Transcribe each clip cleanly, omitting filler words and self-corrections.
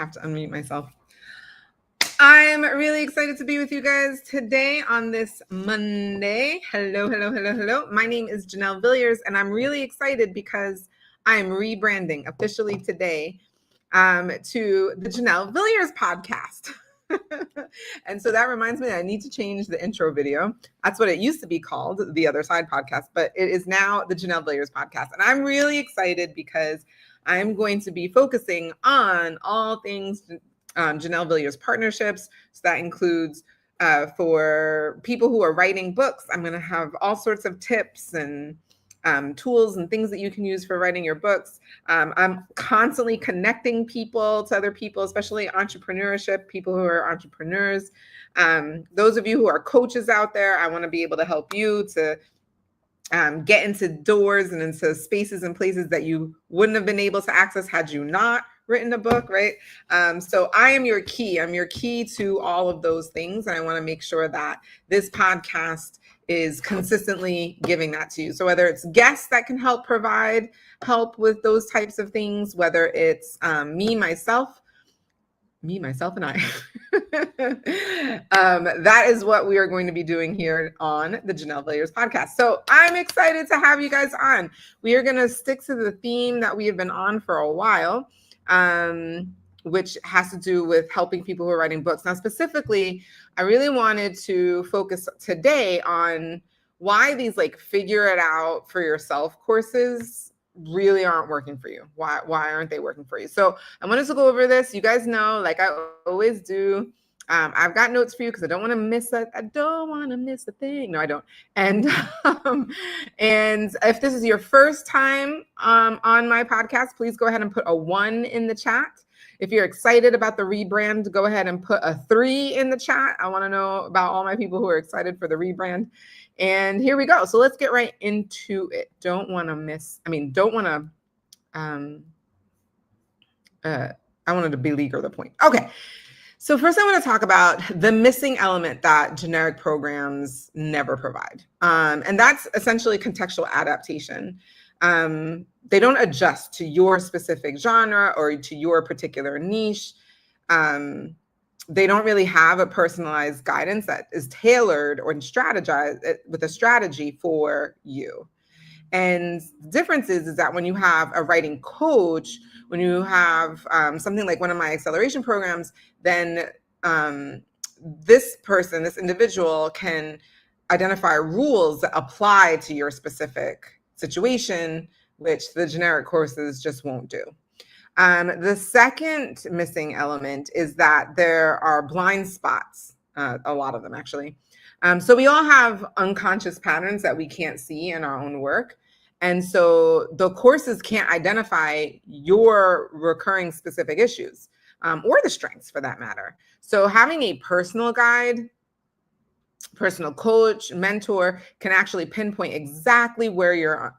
have to unmute myself. I'm really excited to be with you guys today on this Monday. Hello, hello, hello, hello. My name is Janelle Villiers, and I'm really excited because I'm rebranding officially today to the Janelle Villiers podcast. And so that reminds me that I need to change the intro video. That's what it used to be called, the Other Side podcast, but it is now the Janelle Villiers podcast. And I'm really excited because I'm going to be focusing on all things Janelle Villiers partnerships. So that includes for people who are writing books. I'm going to have all sorts of tips and tools and things that you can use for writing your books. I'm constantly connecting people to other people, especially entrepreneurship, people who are entrepreneurs. Those of you who are coaches out there, I want to be able to help you to get into doors and into spaces and places that you wouldn't have been able to access had you not written a book, right? So I am your key. I'm your key to all of those things. And I want to make sure that this podcast is consistently giving that to you. So whether it's guests that can help provide help with those types of things, whether it's me, myself, and I, that is what we are going to be doing here on the Janelle Villiers podcast. So I'm excited to have you guys on. We are going to stick to the theme that we have been on for a while, which has to do with helping people who are writing books. Now, specifically, I really wanted to focus today on why these like figure it out for yourself courses really aren't working for you. Why aren't they working for you? So I wanted to go over this. You guys know, like I always do, I've got notes for you because I don't want to miss it. I don't want to miss a thing. No, I don't. And and if this is your first time on my podcast, please go ahead and put a 1 in the chat. If you're excited about the rebrand, go ahead and put a 3 in the chat. I want to know about all my people who are excited for the rebrand. And here we go. So let's get right into it. I wanted to beleaguer the point. Okay. So first I want to talk about the missing element that generic programs never provide. And that's essentially contextual adaptation. They don't adjust to your specific genre or to your particular niche. They don't really have a personalized guidance that is tailored or strategized with a strategy for you. And the difference is that when you have a writing coach, when you have something like one of my acceleration programs, then this individual can identify rules that apply to your specific situation, which the generic courses just won't do. The second missing element is that there are blind spots, a lot of them actually. So we all have unconscious patterns that we can't see in our own work. And so the courses can't identify your recurring specific issues or the strengths for that matter. So having a personal guide, personal coach, mentor can actually pinpoint exactly where you're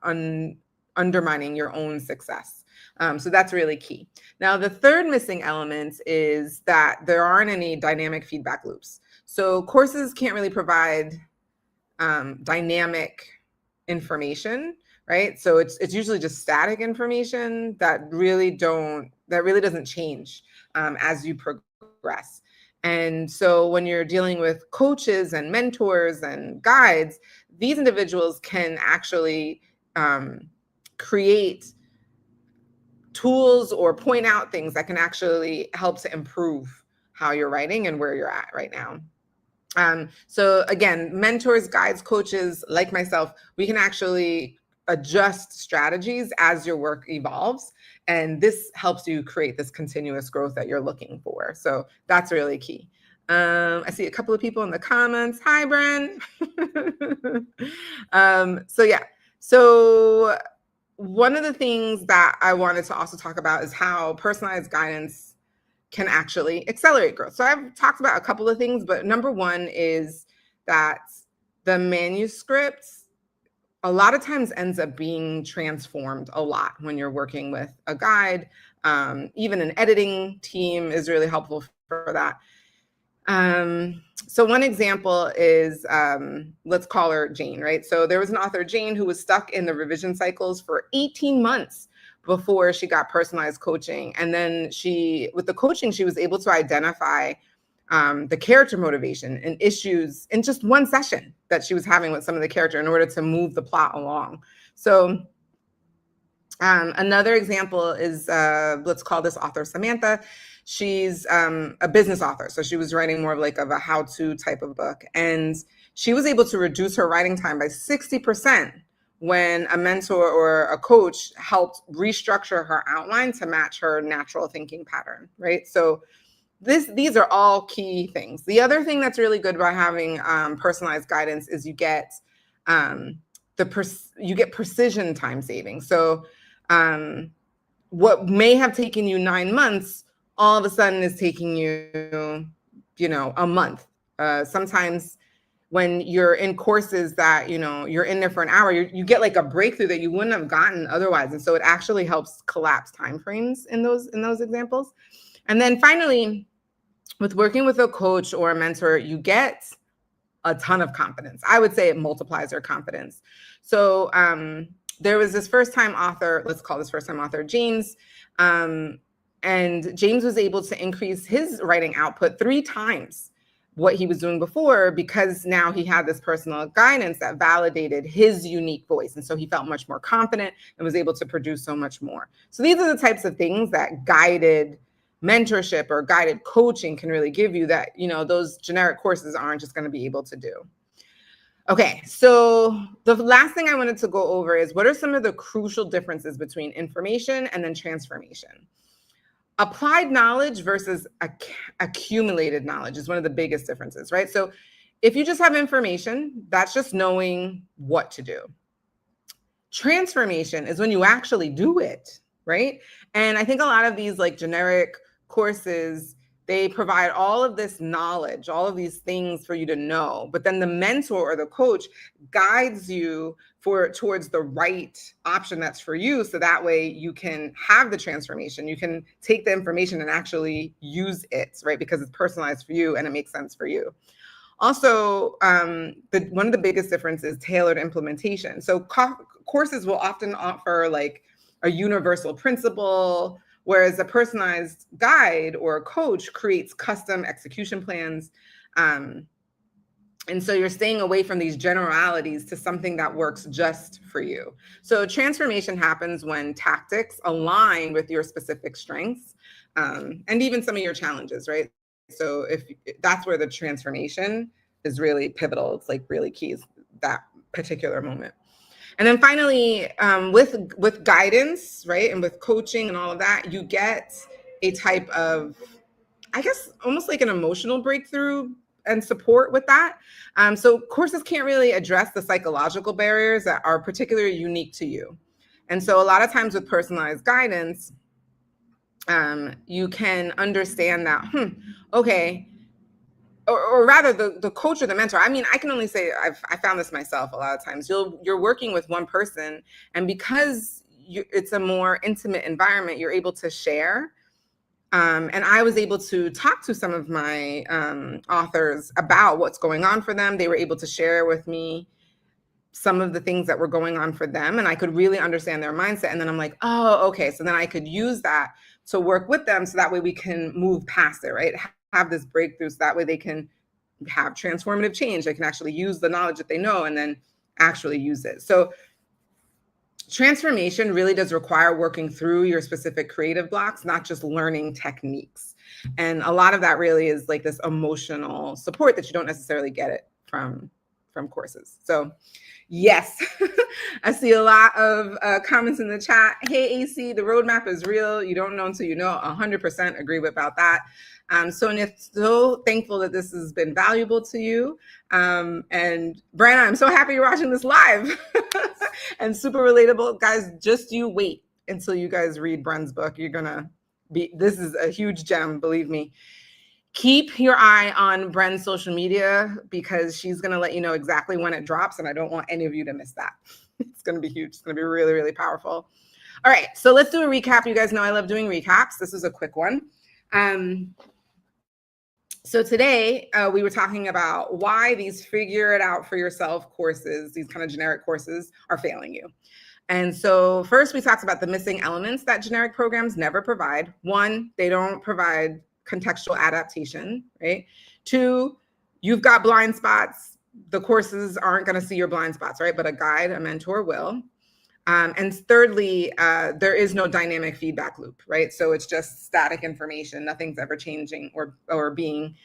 undermining your own success. So that's really key. Now, the third missing element is that there aren't any dynamic feedback loops. So courses can't really provide dynamic information, right? So it's usually just static information that really doesn't change as you progress. And so when you're dealing with coaches and mentors and guides, these individuals can actually create tools or point out things that can actually help to improve how you're writing and where you're at right now. So again, mentors, guides, coaches like myself, we can actually adjust strategies as your work evolves. And this helps you create this continuous growth that you're looking for. So that's really key. I see a couple of people in the comments. Hi, Bren. So one of the things that I wanted to also talk about is how personalized guidance can actually accelerate growth. So I've talked about a couple of things, but number one is that the manuscript a lot of times ends up being transformed a lot when you're working with a guide. Even an editing team is really helpful for that. So one example is, let's call her Jane, right? So there was an author, Jane, who was stuck in the revision cycles for 18 months before she got personalized coaching. And then with the coaching, she was able to identify the character motivation and issues in just one session that she was having with some of the character in order to move the plot along. So another example is, let's call this author Samantha. She's a business author. So she was writing more of a how-to type of book. And she was able to reduce her writing time by 60% when a mentor or a coach helped restructure her outline to match her natural thinking pattern, right? So these are all key things. The other thing that's really good about having personalized guidance is you get precision time saving. So what may have taken you 9 months, all of a sudden is taking you, a month. Sometimes when you're in courses that, you're in there for an hour, you get a breakthrough that you wouldn't have gotten otherwise. And so it actually helps collapse timeframes in those examples. And then finally, with working with a coach or a mentor, you get a ton of confidence. I would say it multiplies your confidence. So there was this first-time author, let's call this first-time author, James. And James was able to increase his writing output 3 times what he was doing before, because now he had this personal guidance that validated his unique voice. And so he felt much more confident and was able to produce so much more. So these are the types of things that guided mentorship or guided coaching can really give you that, those generic courses aren't just going to be able to do. Okay, so the last thing I wanted to go over is what are some of the crucial differences between information and then transformation? Applied knowledge versus accumulated knowledge is one of the biggest differences, right? So if you just have information, that's just knowing what to do. Transformation is when you actually do it, right? And I think a lot of these generic courses, they provide all of this knowledge, all of these things for you to know, but then the mentor or the coach guides you towards the right option that's for you. So that way you can have the transformation. You can take the information and actually use it, right? Because it's personalized for you and it makes sense for you. Also, one of the biggest differences is tailored implementation. So courses will often offer a universal principle, whereas a personalized guide or a coach creates custom execution plans. And so you're staying away from these generalities to something that works just for you. So transformation happens when tactics align with your specific strengths and even some of your challenges, right? So if that's where the transformation is really pivotal, it's really key, is that particular moment. And then finally, with guidance, right, and with coaching and all of that, you get a type of, I guess, almost like an emotional breakthrough and support with that. So courses can't really address the psychological barriers that are particularly unique to you. And so a lot of times with personalized guidance, you can understand that, okay, or rather the coach or the mentor. I mean, I can only say I found this myself a lot of times. You're working with one person, and because it's a more intimate environment, you're able to share. And I was able to talk to some of my authors about what's going on for them. They were able to share with me some of the things that were going on for them, and I could really understand their mindset. And then I'm like, oh, okay. So then I could use that to work with them, so that way we can move past it, right? Have this breakthrough, so that way they can have transformative change. They can actually use the knowledge that they know and then actually use it. So transformation really does require working through your specific creative blocks, not just learning techniques. And a lot of that really is this emotional support that you don't necessarily get it from courses. So yes, I see a lot of comments in the chat. Hey, AC, the roadmap is real. You don't know until you know. 100% agree about that. Sonia, so thankful that this has been valuable to you. And Brenna, I'm so happy you're watching this live and super relatable. Guys, just you wait until you guys read Bren's book. You're gonna this is a huge gem, believe me. Keep your eye on Bren's social media, because she's going to let you know exactly when it drops, and I don't want any of you to miss that. It's going to be huge. It's going to be really, really powerful. All right, so let's do a recap. You guys know I love doing recaps. This is a quick one. So today we were talking about why these figure it out for yourself courses, these kind of generic courses, are failing you. And so first we talked about the missing elements that generic programs never provide. One, they don't provide contextual adaptation, right? Two, you've got blind spots. The courses aren't going to see your blind spots, right? But a guide, a mentor will. And thirdly, there is no dynamic feedback loop, right? So it's just static information. Nothing's ever changing or being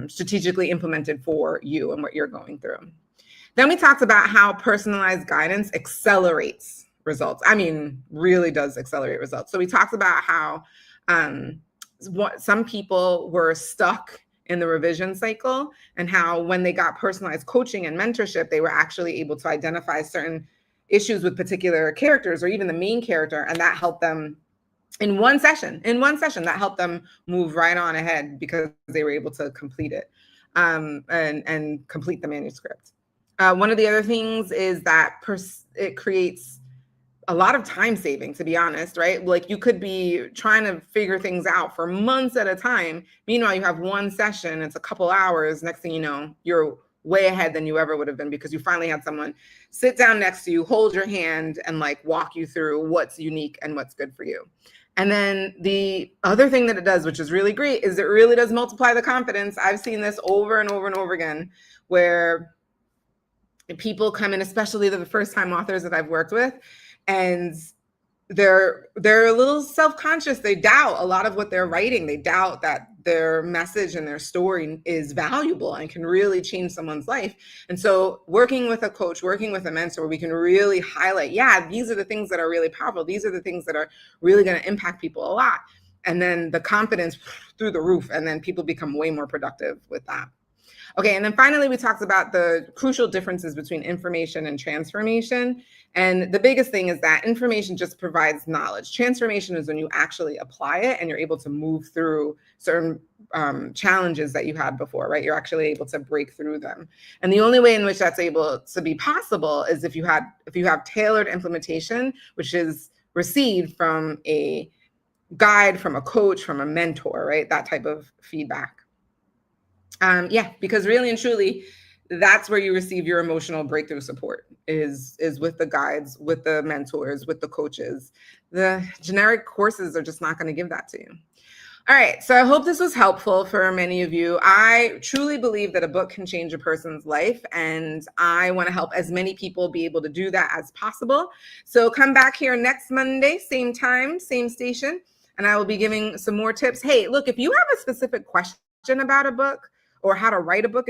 strategically implemented for you and what you're going through. Then we talked about how personalized guidance accelerates results. I mean, really does accelerate results. So we talked about how some people were stuck in the revision cycle, and how when they got personalized coaching and mentorship, they were actually able to identify certain issues with particular characters or even the main character, and that helped them in one session that helped them move right on ahead because they were able to complete it and complete the manuscript. One of the other things is that it creates a lot of time saving, to be honest, right? Like you could be trying to figure things out for months at a time. Meanwhile, you have one session, it's a couple hours. Next thing you know, you're way ahead than you ever would have been because you finally had someone sit down next to you, hold your hand, and like walk you through what's unique and what's good for you. And then the other thing that it does, which is really great, is it really does multiply the confidence. I've seen this over and over and over again, where people come in, especially the first-time authors that I've worked with, and they're a little self-conscious. They doubt a lot of what they're writing. They doubt that their message and their story is valuable and can really change someone's life. And so working with a coach, working with a mentor, we can really highlight, yeah, these are the things that are really powerful. These are the things that are really going to impact people a lot. And then the confidence through the roof, and then people become way more productive with that. Okay, and then finally, we talked about the crucial differences between information and transformation. And the biggest thing is that information just provides knowledge. Transformation is when you actually apply it and you're able to move through certain challenges that you had before, right? You're actually able to break through them. And the only way in which that's able to be possible is if you have tailored implementation, which is received from a guide, from a coach, from a mentor, right? That type of feedback. Yeah, because really and truly, that's where you receive your emotional breakthrough support is with the guides, with the mentors, with the coaches. The generic courses are just not going to give that to you. All right, so I hope this was helpful for many of you. I truly believe that a book can change a person's life, and I want to help as many people be able to do that as possible. So come back here next Monday, same time, same station, and I will be giving some more tips. Hey, look, if you have a specific question about a book, or how to write a book,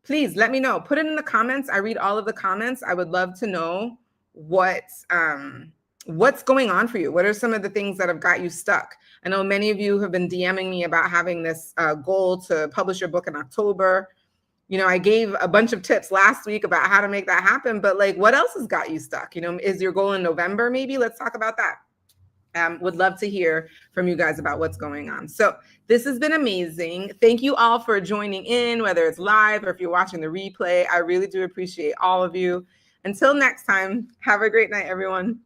please let me know. Put it in the comments. I read all of the comments. I would love to know what's going on for you. What are some of the things that have got you stuck? I know many of you have been DMing me about having this goal to publish your book in October. You know, I gave a bunch of tips last week about how to make that happen, but like, what else has got you stuck? You know, is your goal in November maybe? Let's talk about that. Would love to hear from you guys about what's going on. So this has been amazing. Thank you all for joining in, whether it's live or if you're watching the replay. I really do appreciate all of you. Until next time, have a great night, everyone.